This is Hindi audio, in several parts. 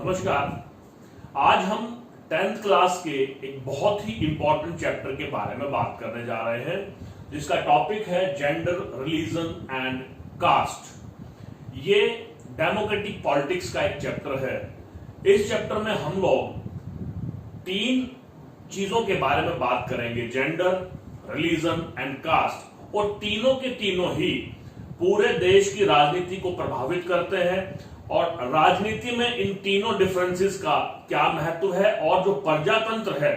नमस्कार। आज हम 10th क्लास के एक बहुत ही इंपॉर्टेंट चैप्टर के बारे में बात करने जा रहे हैं, जिसका टॉपिक है जेंडर, रिलीजन एंड कास्ट। ये डेमोक्रेटिक पॉलिटिक्स का एक चैप्टर है। इस चैप्टर में हम लोग 3 चीजों के बारे में बात करेंगे, जेंडर, रिलीजन एंड कास्ट, और तीनों के तीनों ही पूरे देश की राजनीति को प्रभावित करते हैं। और राजनीति में इन तीनों डिफरेंसेस का क्या महत्व है और जो प्रजातंत्र है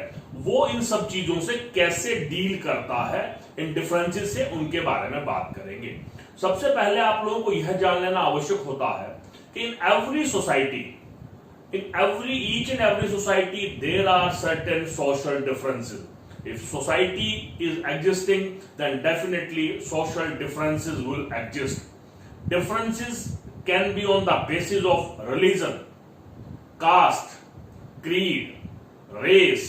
वो इन सब चीजों से कैसे डील करता है, इन डिफरेंसेस से उनके बारे में बात करेंगे। सबसे पहले आप लोगों को यह जान लेना आवश्यक होता है कि in every society, each and every society there are certain social differences. If society is existing, then definitely social differences will exist. Differences can be on the basis of religion, caste, creed, race,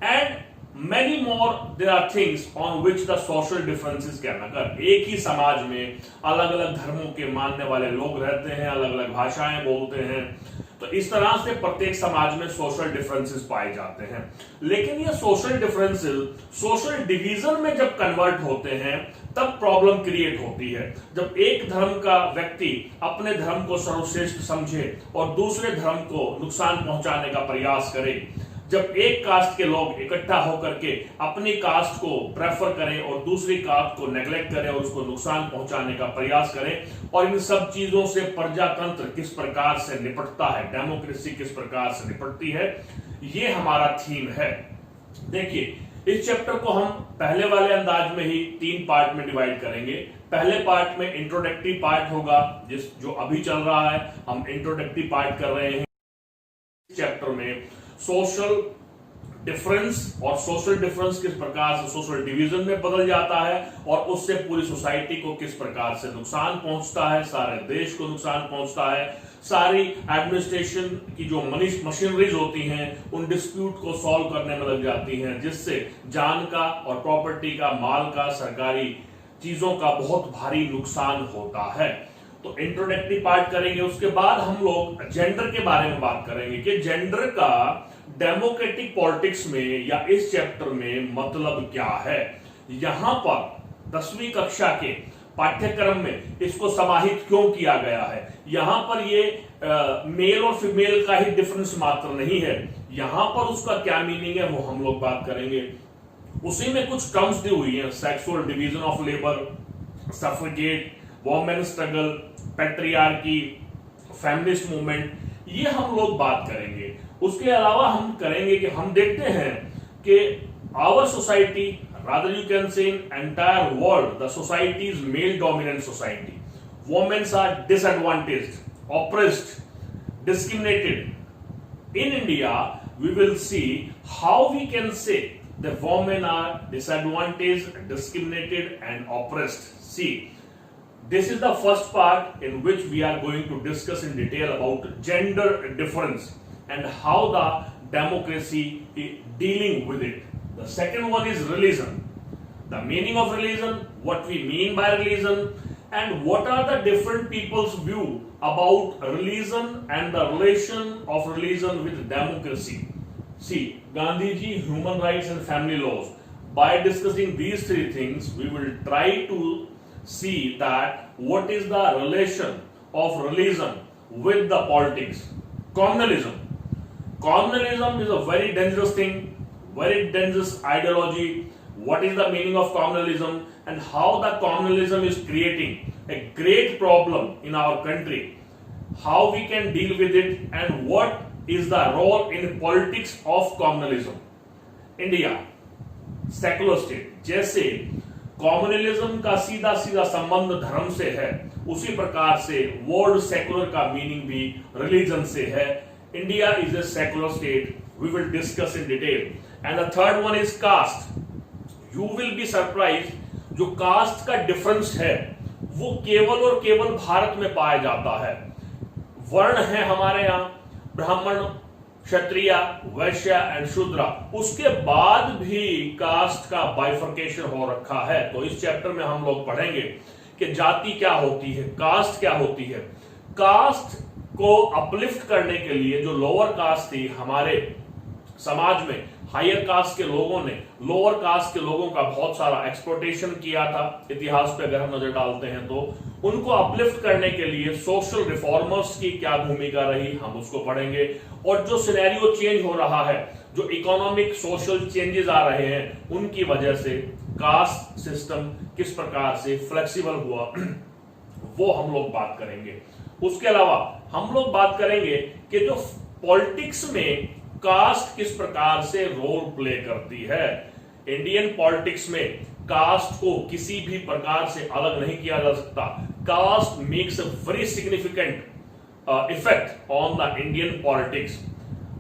and many more. There are things on which the social differences can occur. एक ही समाज में अलग अलग धर्मों के मानने वाले लोग रहते हैं, अलग अलग भाषाएं बोलते हैं, तो इस तरह से प्रत्येक समाज में सोशल डिफरेंसेस पाए जाते हैं। लेकिन ये सोशल डिफरेंसेस सोशल डिवीजन में जब कन्वर्ट होते हैं तब प्रॉब्लम क्रिएट होती है। जब एक धर्म का व्यक्ति अपने धर्म को सर्वश्रेष्ठ समझे और दूसरे धर्म को नुकसान पहुंचाने का प्रयास करे, जब एक कास्ट के लोग इकट्ठा होकर के अपनी कास्ट को प्रेफर करें और दूसरी कास्ट को नेग्लेक्ट करें और उसको नुकसान पहुंचाने का प्रयास करें, और इन सब चीजों से प्रजातंत्र किस प्रकार से निपटता है, डेमोक्रेसी किस प्रकार से निपटती है, ये हमारा थीम है। देखिए, इस चैप्टर को हम पहले वाले अंदाज में ही 3 पार्ट में डिवाइड करेंगे। पहले पार्ट में इंट्रोडक्टरी पार्ट होगा, जो अभी चल रहा है, हम इंट्रोडक्टरी पार्ट कर रहे हैं। इस चैप्टर में सोशल डिफरेंस और सोशल डिफरेंस किस प्रकार से सोशल डिवीजन में बदल जाता है और उससे पूरी सोसाइटी को किस प्रकार से नुकसान पहुंचता है, सारे देश को नुकसान पहुंचता है, सारी एडमिनिस्ट्रेशन की जो मशीनरीज होती हैं उन डिस्प्यूट को सॉल्व करने में लग जाती हैं, जिससे जान का और प्रॉपर्टी का, माल का, सरकारी चीजों का बहुत भारी नुकसान होता है। तो इंट्रोडक्टरी पार्ट करेंगे, उसके बाद हम लोग जेंडर के बारे में बात करेंगे कि जेंडर का डेमोक्रेटिक पॉलिटिक्स में या इस चैप्टर में मतलब क्या है। यहां पर 10वीं कक्षा के पाठ्यक्रम में इसको समाहित क्यों किया गया है। यहां पर ये मेल और फीमेल का ही डिफरेंस मात्र नहीं है, यहां पर उसका क्या मीनिंग है वो हम लोग बात करेंगे। उसी में कुछ टर्म्स दी हुई है, sexual division of labour, suffragette, women struggle, patriarchy, feminist movement, ये हम लोग बात करेंगे। उसके अलावा हम करेंगे कि हम देखते हैं कि our society, rather you can say in entire world, the society is male dominant society. Women are disadvantaged, oppressed, discriminated. In India, we will see how we can say the women are disadvantaged, discriminated and oppressed. See, this is the first part in which we are going to discuss in detail about gender difference and how the democracy is dealing with it. The second one is religion. The meaning of religion, what we mean by religion, and what are the different people's view about religion and the relation of religion with democracy. See, Gandhiji, human rights and family laws. By discussing these 3 things, we will try to see that what is the relation of religion with the politics. Communalism. Communalism is a very dangerous thing, very dangerous ideology. What is the meaning of communalism and how the communalism is creating a great problem in our country, how we can deal with it, and what is the role in politics of communalism. India, secular state, जैसे कॉम्युनलिज्म का सीधा सीधा संबंध धर्म से है, उसी प्रकार से वर्ल्ड सेकुलर का मीनिंग भी रिलीजन से है। India is a secular state, we will discuss in detail. And the third one is caste. You will be surprise, जो कास्ट का डिफरेंस है वो केवल और केवल भारत में पाया जाता है। वर्ण है हमारे यहाँ ब्राह्मण, क्षत्रिय, वैश्य एंड शूद्र, उसके बाद भी कास्ट का बाइफर्केशन हो रखा है। तो इस चैप्टर में हम लोग पढ़ेंगे कि जाति क्या होती है, कास्ट क्या होती है। कास्ट को अपलिफ्ट करने के लिए जो लोअर कास्ट थी हमारे समाज में, हायर कास्ट के लोगों ने लोअर कास्ट के लोगों का बहुत सारा एक्सप्लॉयटेशन किया था। इतिहास पे अगर हम नजर डालते हैं तो उनको अपलिफ्ट करने के लिए सोशल रिफॉर्मर्स की क्या भूमिका रही, हम उसको पढ़ेंगे। और जो सिनेरियो चेंज हो रहा है, जो इकोनॉमिक सोशल चेंजेस आ रहे हैं, उनकी वजह से कास्ट सिस्टम किस प्रकार से फ्लेक्सिबल हुआ वो हम लोग बात करेंगे। उसके अलावा हम लोग बात करेंगे कि जो पॉलिटिक्स में कास्ट किस प्रकार से रोल प्ले करती है। इंडियन पॉलिटिक्स में कास्ट को किसी भी प्रकार से अलग नहीं किया जा सकता। Caste makes a very significant effect on the Indian politics.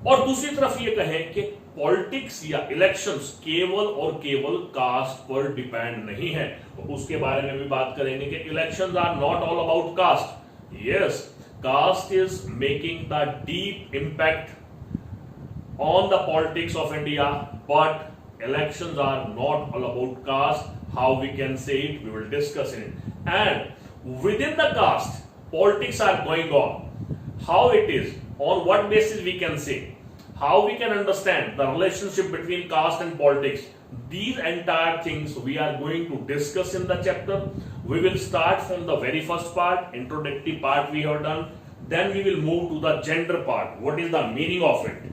और दूसरी तरफ ये कहें कि पॉलिटिक्स या इलेक्शंस केवल और केवल कास्ट पर डिपेंड नहीं है, तो उसके बारे में भी बात करेंगे कि elections are not all about caste. Yes, caste is making the deep impact on the politics of India, but elections are not all about caste. How we can say it, we will discuss it. And within the caste, politics are going on. How it is, on what basis we can say, how we can understand the relationship between caste and politics. These entire things we are going to discuss in the chapter. We will start from the very first part, introductory part we have done. Then we will move to the gender part. What is the meaning of it?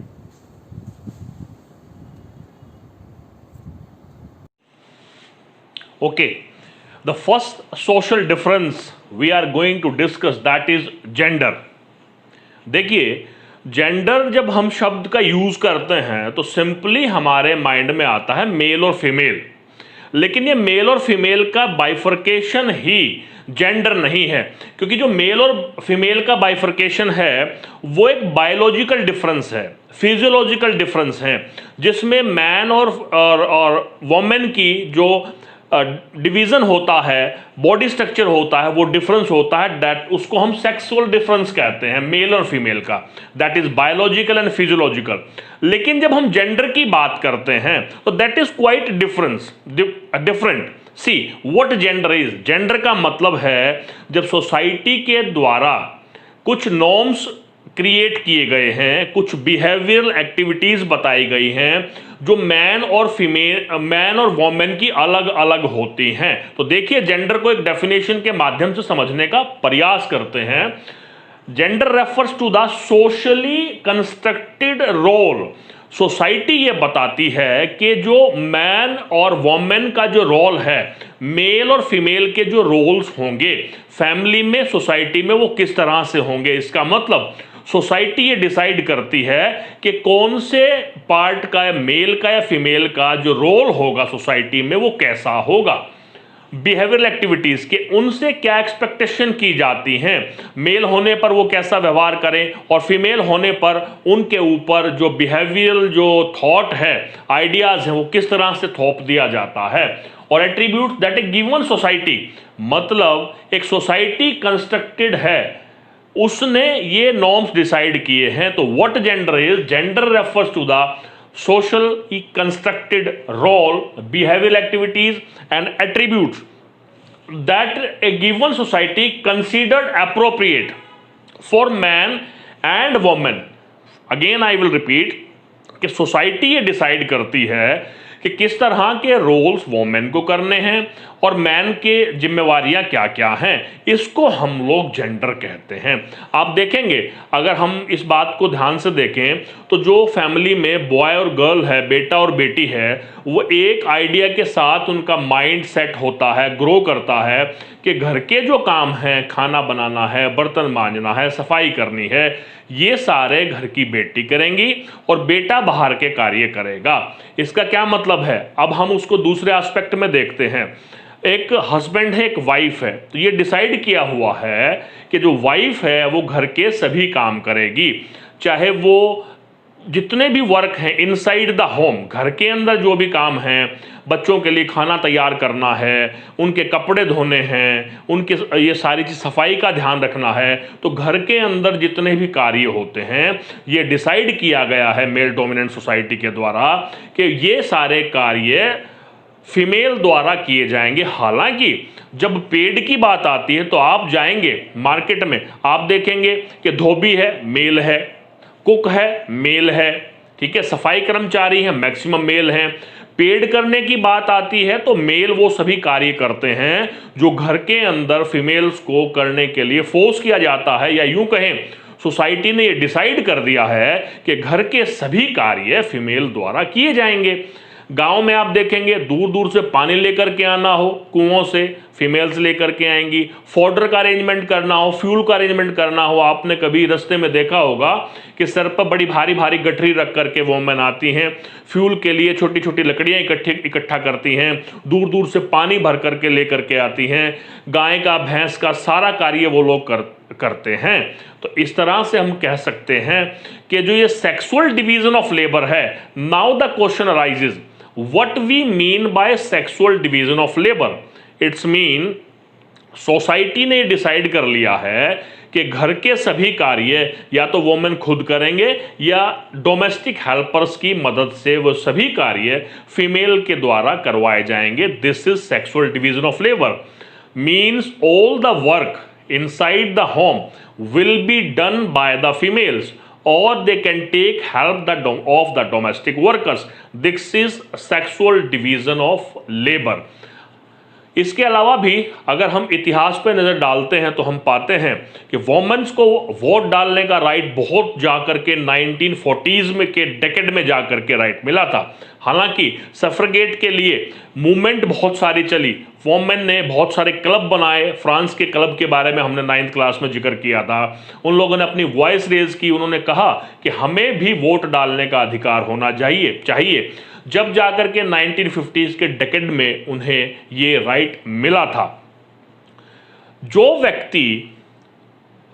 Okay, the first social difference we are going to discuss, that is gender. देखिए, जेंडर जब हम शब्द का यूज करते हैं तो सिंपली हमारे माइंड में आता है मेल और फीमेल, लेकिन ये मेल और फीमेल का बाइफर्केशन ही जेंडर नहीं है, क्योंकि जो मेल और फीमेल का बाइफर्केशन है वो एक बायोलॉजिकल डिफरेंस है, फिजियोलॉजिकल डिफरेंस है, जिसमें मैन और वुमेन की जो डिवीजन होता है, बॉडी स्ट्रक्चर होता है, वो डिफरेंस होता है, दैट उसको हम सेक्सुअल डिफरेंस कहते हैं, मेल और फीमेल का, that is biological and physiological. लेकिन जब हम जेंडर की बात करते हैं तो that is quite different. See what gender is, gender का मतलब है जब सोसाइटी के द्वारा कुछ नॉर्म्स क्रिएट किए गए हैं, कुछ बिहेवियरल एक्टिविटीज बताई गई हैं जो मैन और वोमेन की अलग अलग होती हैं। तो देखिए, जेंडर को एक डेफिनेशन के माध्यम से समझने का प्रयास करते हैं। Gender refers to the socially constructed role. Society ये बताती है कि जो मैन और वोमेन का जो रोल है, मेल और फीमेल के जो रोल्स होंगे फैमिली में, सोसाइटी में, वो किस तरह से होंगे। इसका मतलब सोसाइटी ये डिसाइड करती है कि कौन से पार्ट का, मेल का या फीमेल का जो रोल होगा सोसाइटी में वो कैसा होगा। बिहेवियरल एक्टिविटीज के उनसे क्या एक्सपेक्टेशन की जाती हैं, मेल होने पर वो कैसा व्यवहार करें और फीमेल होने पर उनके ऊपर जो बिहेवियरल जो थॉट है, आइडियाज हैं, वो किस तरह से थोप दिया जाता है। और attribute that A given society, मतलब एक सोसाइटी कंस्ट्रक्टेड है, उसने ये नॉर्म्स डिसाइड किए हैं। तो what gender is, gender refers to the socially constructed role, behavioral activities and attributes that a given society considered appropriate for man and woman. Again I will repeat कि सोसाइटी ये डिसाइड करती है कि किस तरह के रोल्स वोमेन को करने हैं और मैन के जिम्मेवारियां क्या क्या हैं। इसको हम लोग जेंडर कहते हैं। आप देखेंगे, अगर हम इस बात को ध्यान से देखें तो जो फैमिली में बॉय और गर्ल है, बेटा और बेटी है, वो एक आइडिया के साथ उनका माइंड सेट होता है, ग्रो करता है कि घर के जो काम हैं, खाना बनाना है, बर्तन मांजना है, सफाई करनी है, ये सारे घर की बेटी करेंगी और बेटा बाहर के कार्य करेगा। इसका क्या मतलब है, अब हम उसको दूसरे एस्पेक्ट में देखते हैं। एक हस्बैंड है, एक वाइफ है, तो ये डिसाइड किया हुआ है कि जो वाइफ है वो घर के सभी काम करेगी, चाहे वो जितने भी वर्क हैं इनसाइड द होम, घर के अंदर जो भी काम हैं, बच्चों के लिए खाना तैयार करना है, उनके कपड़े धोने हैं, उनके ये सारी चीज़, सफाई का ध्यान रखना है, तो घर के अंदर जितने भी कार्य होते हैं ये डिसाइड किया गया है मेल डोमिनेंट सोसाइटी के द्वारा कि ये सारे कार्य फीमेल द्वारा किए जाएंगे। हालांकि जब पेड की बात आती है तो आप जाएंगे मार्केट में, आप देखेंगे कि धोबी है, मेल है, कुक है, मेल है, ठीक है, सफाई कर्मचारी हैं, मैक्सिमम मेल हैं। पेड करने की बात आती है तो मेल वो सभी कार्य करते हैं जो घर के अंदर फीमेल्स को करने के लिए फोर्स किया जाता है, या यूं कहें सोसाइटी ने ये डिसाइड कर दिया है कि घर के सभी कार्य फीमेल द्वारा किए जाएंगे। गांव में आप देखेंगे दूर दूर से पानी लेकर के आना हो कुओं से, फीमेल्स लेकर के आएंगी। फॉडर का अरेंजमेंट करना हो, फ्यूल का अरेंजमेंट करना हो, आपने कभी रास्ते में देखा होगा कि सर पर बड़ी भारी भारी गठरी रख करके वोमेन आती हैं, फ्यूल के लिए छोटी छोटी लकड़ियां इकट्ठा करती हैं, दूर दूर से पानी भर करके लेकर के आती हैं, गाय का भैंस का सारा कार्य वो लोग करते हैं। तो इस तरह से हम कह सकते हैं कि जो ये सेक्सुअल डिवीजन ऑफ लेबर है, now the question arises what we mean by sexual division of labor। It's mean society ने डिसाइड कर लिया है कि घर के सभी कार्य या तो वोमेन खुद करेंगे या डोमेस्टिक हेल्पर्स की मदद से वो सभी कार्य फीमेल के द्वारा करवाए जाएंगे। This is sexual division of labour. Means all the work inside the home will be done by the females, or they can take help of the domestic workers। This is sexual division of labor। इसके अलावा भी अगर हम इतिहास पर नज़र डालते हैं तो हम पाते हैं कि वोमेन्स को वोट डालने का राइट बहुत जाकर के 1940s में के डेकेड में जाकर के राइट मिला था। हालांकि सफ्रगेट के लिए मूवमेंट बहुत सारी चली, वोमेन ने बहुत सारे क्लब बनाए। फ्रांस के क्लब के बारे में हमने 9th क्लास में जिक्र किया था। उन लोगों ने अपनी वॉइस रेज की, उन्होंने कहा कि हमें भी वोट डालने का अधिकार होना चाहिए। जब जाकर के 1950s के डेकेड में उन्हें ये राइट मिला था। जो व्यक्ति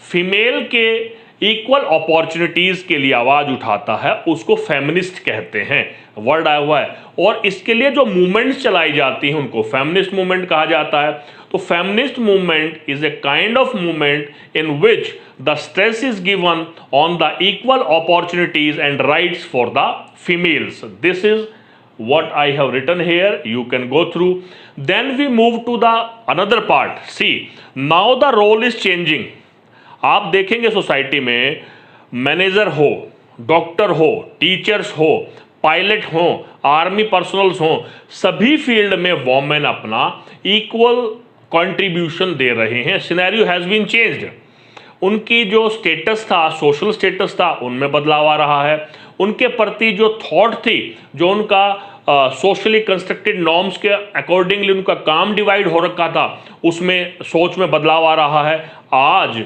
फीमेल के इक्वल अपॉर्चुनिटीज के लिए आवाज उठाता है उसको फेमिनिस्ट कहते हैं, वर्ड आया हुआ है। और इसके लिए जो मूवमेंट्स चलाई जाती हैं उनको फेमिनिस्ट मूवमेंट कहा जाता है। तो feminist movement is a kind of movement in which the stress is given on the equal opportunities and rights for the females. This is what I have written here, you can go through। Then we move to the another part। See, now the role is changing। आप देखेंगे सोसाइटी में मैनेजर हो, डॉक्टर हो, टीचर्स हो, पायलट हो, आर्मी पर्सनल्स हो, सभी फील्ड में वोमेन अपना इक्वल कंट्रीब्यूशन दे रहे हैं। Scenario has been changed. उनकी जो स्टेटस था, सोशल स्टेटस था, उनमें बदलाव आ रहा है। उनके प्रति जो थॉट थी, जो उनका सोशली कंस्ट्रक्टेड नॉर्म्स के अकॉर्डिंगली उनका काम डिवाइड हो रखा था, उसमें सोच में बदलाव आ रहा है। आज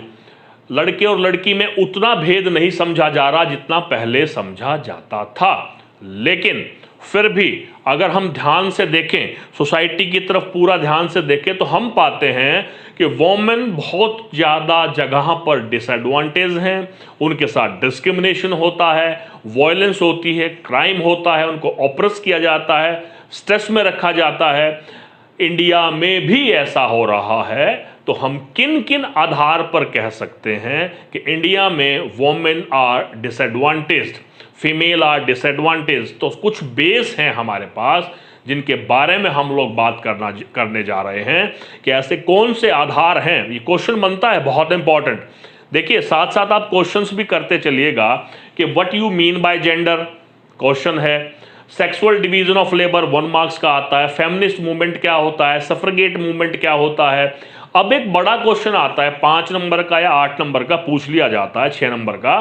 लड़के और लड़की में उतना भेद नहीं समझा जा रहा जितना पहले समझा जाता था। लेकिन फिर भी अगर हम ध्यान से देखें, सोसाइटी की तरफ पूरा ध्यान से देखें, तो हम पाते हैं कि वोमेन बहुत ज़्यादा जगह पर डिसएडवांटेज हैं। उनके साथ डिस्क्रिमिनेशन होता है, वायलेंस होती है, क्राइम होता है, उनको ऑप्रेस किया जाता है, स्ट्रेस में रखा जाता है। इंडिया में भी ऐसा हो रहा है। तो हम किन किन आधार पर कह सकते हैं कि इंडिया में women are disadvantaged, female are disadvantage? तो कुछ बेस हैं हमारे पास जिनके बारे में हम लोग बात करने जा रहे हैं कि ऐसे कौन से आधार हैं। ये क्वेश्चन बनता है बहुत इंपॉर्टेंट। देखिए, साथ साथ आप क्वेश्चंस भी करते चलिएगा कि what you mean by gender, question है। Sexual division of labour 1 marks का आता है। फेमिनिस्ट मूवमेंट क्या होता है, सफ्रगेट मूवमेंट क्या होता है। अब एक बड़ा क्वेश्चन आता है 5 नंबर का या 8 नंबर का, पूछ लिया जाता है 6 नंबर का,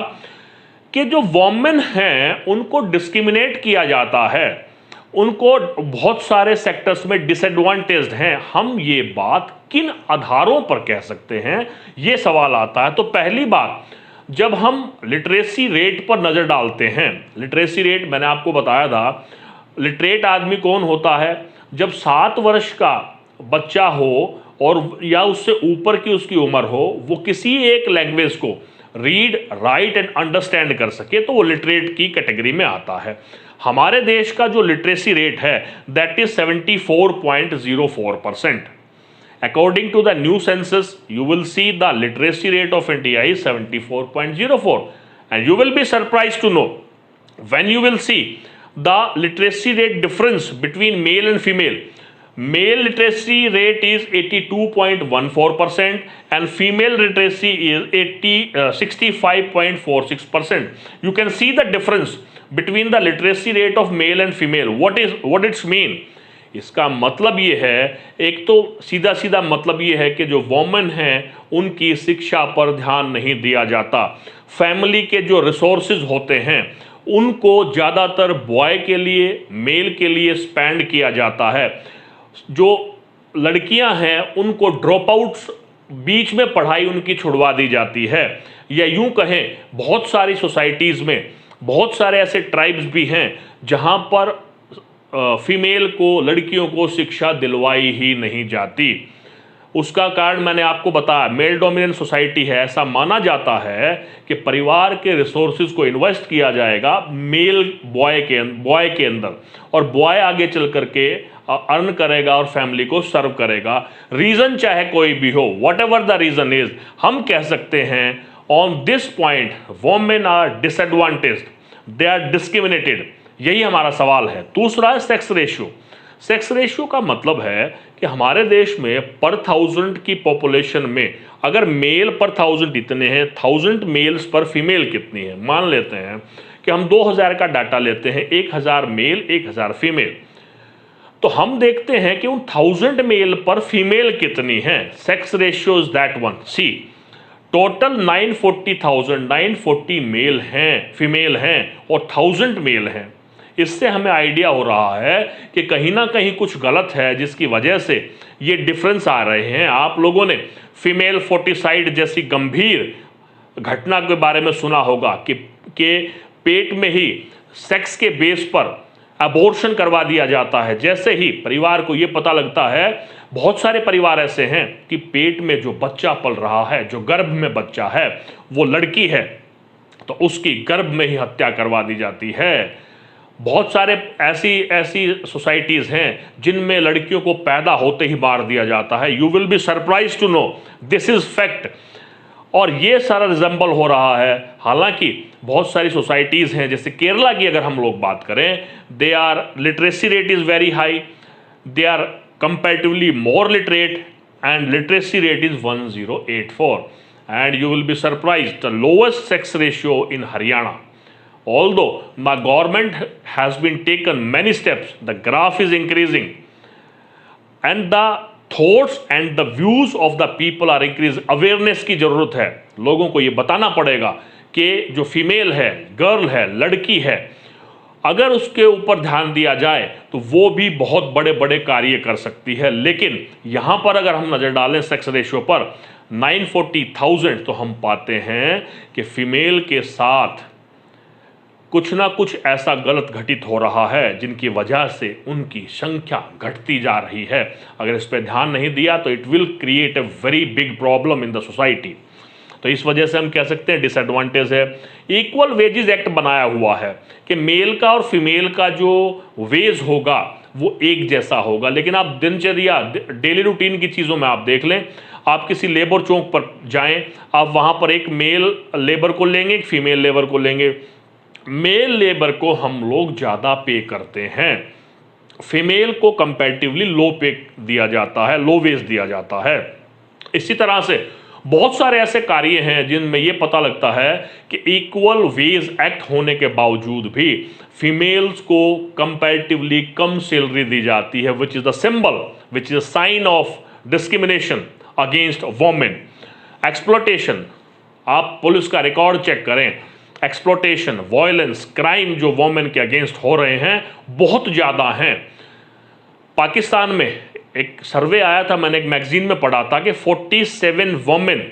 कि जो वोमेन हैं उनको डिस्क्रिमिनेट किया जाता है, उनको बहुत सारे सेक्टर्स में डिसएडवांटेज्ड हैं। हम ये बात किन आधारों पर कह सकते हैं, ये सवाल आता है। तो पहली बात, जब हम लिटरेसी रेट पर नज़र डालते हैं, लिटरेसी रेट मैंने आपको बताया था, लिटरेट आदमी कौन होता है? जब 7 वर्ष का बच्चा हो और या उससे ऊपर की उसकी उम्र हो, वो किसी एक लैंग्वेज को रीड, राइट एंड अंडरस्टैंड कर सके, तो वो लिटरेट की कैटेगरी में आता है। हमारे देश का जो लिटरेसी रेट है that is 74.04%। According to the new census you will see the literacy rate of India is 74.04 and you will be surprised to know when you will see the literacy rate difference between male and female. Male literacy rate is 82.14% and female literacy is 65.46%. You can see the difference between the literacy rate of male and female. What it's mean? इसका मतलब ये है, एक तो सीधा सीधा मतलब ये है कि जो वोमेन हैं उनकी शिक्षा पर ध्यान नहीं दिया जाता। फैमिली के जो रिसोर्सेज होते हैं उनको ज़्यादातर बॉय के लिए, मेल के लिए स्पेंड किया जाता है। जो लड़कियां हैं उनको ड्रॉप आउट्स, बीच में पढ़ाई उनकी छुड़वा दी जाती है। या यूं कहें, बहुत सारी सोसाइटीज़ में बहुत सारे ऐसे ट्राइब्स भी हैं जहां पर फीमेल को, लड़कियों को शिक्षा दिलवाई ही नहीं जाती। उसका कारण मैंने आपको बताया, मेल डोमिनेंट सोसाइटी है। ऐसा माना जाता है कि परिवार के रिसोर्सेज को इन्वेस्ट किया जाएगा मेल बॉय के अंदर, और बॉय आगे चल करके अर्न करेगा और फैमिली को सर्व करेगा। रीज़न चाहे कोई भी हो, whatever the reason is, हम कह सकते हैं on this point women are disadvantaged, they are discriminated. यही हमारा सवाल है। दूसरा है सेक्स रेशियो। सेक्स रेशियो का मतलब है कि हमारे देश में पर 1000 की पॉपुलेशन में अगर मेल पर 1000 इतने हैं, 1000 मेल्स पर फीमेल कितनी है? मान लेते हैं कि हम 2000 का डाटा लेते हैं, 1000 मेल 1000 फीमेल, तो हम देखते हैं कि उन 1000 मेल पर फीमेल कितनी हैं। Sex ratio is that one. See, total 940 male हैं, फीमेल हैं, और 1000 मेल हैं। इससे हमें आइडिया हो रहा है कि कहीं ना कहीं कुछ गलत है, जिसकी वजह से ये डिफरेंस आ रहे हैं। आप लोगों ने फीमेल फोर्टिसाइड जैसी गंभीर घटना के बारे में सुना होगा कि पेट में ही सेक्स के बेस पर अबॉर्शन करवा दिया जाता है। जैसे ही परिवार को ये पता लगता है, बहुत सारे परिवार ऐसे हैं कि पेट में जो बच्चा पल रहा है, जो गर्भ में बच्चा है वो लड़की है, तो उसकी गर्भ में ही हत्या करवा दी जाती है। बहुत सारे ऐसी सोसाइटीज़ हैं जिनमें लड़कियों को पैदा होते ही मार दिया जाता है। You will be surprise to know this is fact. और ये सारा रिजेंबल हो रहा है। हालांकि बहुत सारी सोसाइटीज़ हैं, जैसे केरला की अगर हम लोग बात करें, they are literacy rate is very high, they are comparatively more literate and literacy rate is 1084 and you will be surprise the lowest sex ratio in Haryana. Although my government has been taken many steps, the graph is increasing and the thoughts and the views of the people are increasing. Awareness की ज़रूरत है। लोगों को ये बताना पड़ेगा कि जो फीमेल है, गर्ल है, लड़की है, अगर उसके ऊपर ध्यान दिया जाए तो वो भी बहुत बड़े बड़े कार्य कर सकती है। लेकिन यहाँ पर अगर हम नज़र डालें सेक्स रेशियो पर 940,000, तो हम पाते हैं कि फीमेल के साथ कुछ ना कुछ ऐसा गलत घटित हो रहा है जिनकी वजह से उनकी संख्या घटती जा रही है। अगर इस पर ध्यान नहीं दिया तो it will create a very big problem in the society. तो इस वजह से हम कह सकते हैं डिसएडवांटेज है। इक्वल वेजेस एक्ट बनाया हुआ है कि मेल का और फीमेल का जो वेज होगा वो एक जैसा होगा, लेकिन आप दिनचर्या, डेली रूटीन की चीज़ों में आप देख लें, आप किसी लेबर चौक पर जाएं, आप वहाँ पर एक मेल लेबर को लेंगे, एक फीमेल लेबर को लेंगे। मेल लेबर को हम लोग ज़्यादा पे करते हैं, फीमेल को कंपैरेटिवली लो पे दिया जाता है, लो वेज दिया जाता है। इसी तरह से बहुत सारे ऐसे कार्य हैं जिनमें ये पता लगता है कि इक्वल वेज एक्ट होने के बावजूद भी फीमेल्स को कंपैरेटिवली कम सैलरी दी जाती है, which is the symbol, which is a sign of discrimination against women. Exploitation, आप पुलिस का रिकॉर्ड चेक करें, एक्सप्लॉयटेशन, वायलेंस, क्राइम जो वोमेन के अगेंस्ट हो रहे हैं बहुत ज़्यादा हैं। पाकिस्तान में एक सर्वे आया था, मैंने एक मैगजीन में पढ़ा था कि 47 वोमेन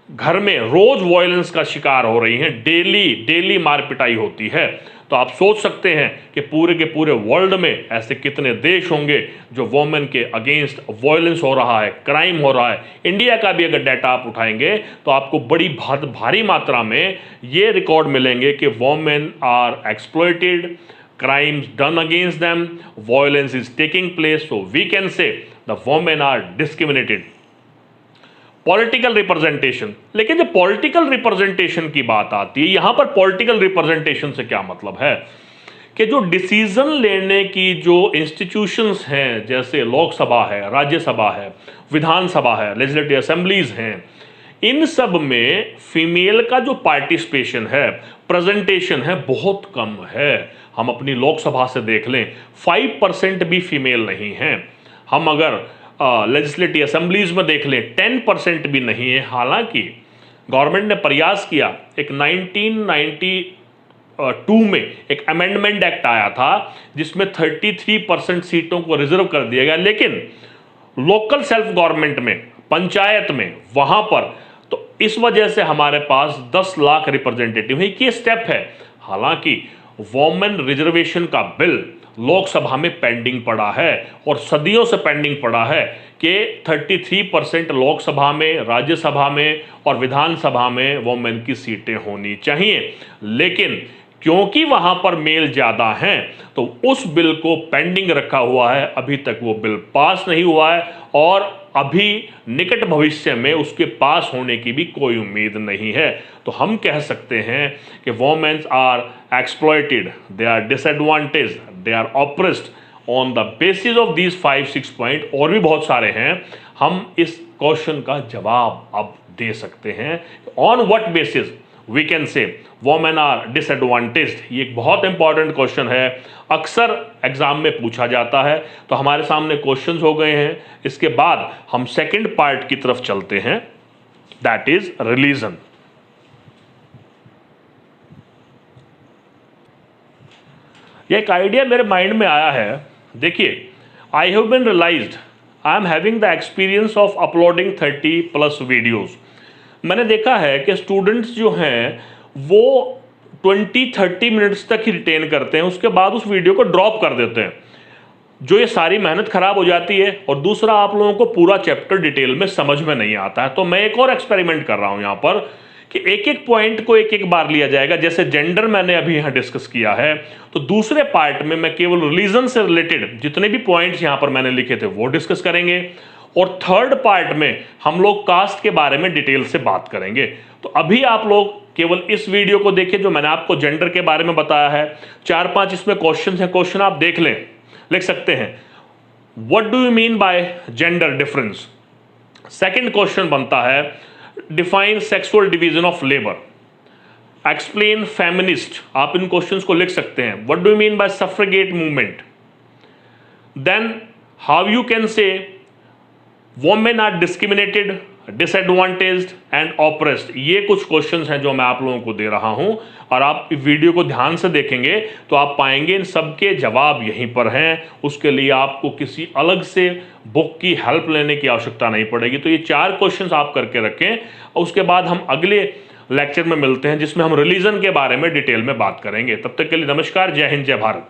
घर में रोज वायलेंस का शिकार हो रही हैं, डेली मार पिटाई होती है। तो आप सोच सकते हैं कि पूरे के पूरे वर्ल्ड में ऐसे कितने देश होंगे जो वोमेन के अगेंस्ट वायलेंस हो रहा है, क्राइम हो रहा है। इंडिया का भी अगर डाटा आप उठाएंगे तो आपको बड़ी भारी मात्रा में ये रिकॉर्ड मिलेंगे कि women are exploited, crimes done against them, violence is taking place, so we can say the women are discriminated. Political representation, लेकिन जब पॉलिटिकल रिप्रेजेंटेशन की बात आती है, यहां पर पॉलिटिकल रिप्रेजेंटेशन से क्या मतलब है कि जो डिसीजन लेने की जो इंस्टीट्यूशंस हैं, जैसे लोकसभा है, राज्यसभा है, विधानसभा है, लेजिस्लेटिव असेंबलीज हैं, इन सब में फीमेल का जो पार्टिसिपेशन है, प्रेजेंटेशन है, बहुत कम है। हम अपनी लोकसभा से देख लें, 5% भी फीमेल नहीं है। हम अगर लेजिस्लेटिव असेंबलीज में देख लें, 10% भी नहीं है। हालांकि गवर्नमेंट ने प्रयास किया, एक 1992 में एक अमेंडमेंट एक्ट आया था जिसमें 33% सीटों को रिजर्व कर दिया गया, लेकिन लोकल सेल्फ गवर्नमेंट में, पंचायत में, वहां पर तो इस वजह से हमारे पास 10 लाख रिप्रेजेंटेटिव है। ये स्टेप है। हालांकि वोमेन रिजर्वेशन का बिल लोकसभा में पेंडिंग पड़ा है और सदियों से पेंडिंग पड़ा है कि 33% लोकसभा में, राज्यसभा में और विधानसभा में वोमेन की सीटें होनी चाहिए, लेकिन क्योंकि वहां पर मेल ज्यादा हैं तो उस बिल को पेंडिंग रखा हुआ है। अभी तक वो बिल पास नहीं हुआ है और अभी निकट भविष्य में उसके पास होने की भी कोई उम्मीद नहीं है। तो हम कह सकते हैं कि womens are exploited, they are disadvantage, they are oppressed on the basis of these 5-6 point. और भी बहुत सारे हैं। हम इस क्वेश्चन का जवाब अब दे सकते हैं। On what basis we can say women are disadvantaged. ये एक बहुत इंपॉर्टेंट क्वेश्चन है, अक्सर एग्जाम में पूछा जाता है। तो हमारे सामने क्वेश्चंस हो गए हैं। इसके बाद हम सेकंड पार्ट की तरफ चलते हैं, दैट इज रिलीजन। ये एक आइडिया मेरे माइंड में आया है। देखिए, I have been realized I am having the experience of uploading 30+ videos. मैंने देखा है कि स्टूडेंट्स जो हैं वो 20-30 मिनट्स तक ही रिटेन करते हैं, उसके बाद उस वीडियो को ड्रॉप कर देते हैं, जो ये सारी मेहनत खराब हो जाती है। और दूसरा, आप लोगों को पूरा चैप्टर डिटेल में समझ में नहीं आता है। तो मैं एक और एक्सपेरिमेंट कर रहा हूं यहां पर कि एक एक पॉइंट को एक एक बार लिया जाएगा। जैसे जेंडर मैंने अभी यहां डिस्कस किया है, तो दूसरे पार्ट में मैं केवल रिलीजन से रिलेटेड जितने भी पॉइंट्स यहां पर मैंने लिखे थे वो डिस्कस करेंगे, और थर्ड पार्ट में हम लोग कास्ट के बारे में डिटेल से बात करेंगे। तो अभी आप लोग केवल इस वीडियो को देखिए जो मैंने आपको जेंडर के बारे में बताया है। 4-5 इसमें क्वेश्चन हैं, क्वेश्चन आप देख लें, लिख सकते हैं। What do you mean by gender difference? Second question बनता है, define sexual division of labour, explain feminist. आप इन क्वेश्चंस को लिख सकते हैं। What do you mean by suffragette movement? Then how you can say women are discriminated, disadvantaged and oppressed. ये कुछ क्वेश्चंस हैं जो मैं आप लोगों को दे रहा हूं, और आप इस वीडियो को ध्यान से देखेंगे तो आप पाएंगे इन सबके जवाब यहीं पर हैं। उसके लिए आपको किसी अलग से बुक की हेल्प लेने की आवश्यकता नहीं पड़ेगी। तो ये 4 क्वेश्चंस आप करके रखें, और उसके बाद हम अगले लेक्चर में मिलते हैं जिसमें हम रिलीजन के बारे में डिटेल में बात करेंगे। तब तक के लिए नमस्कार, जय हिंद, जय भारत।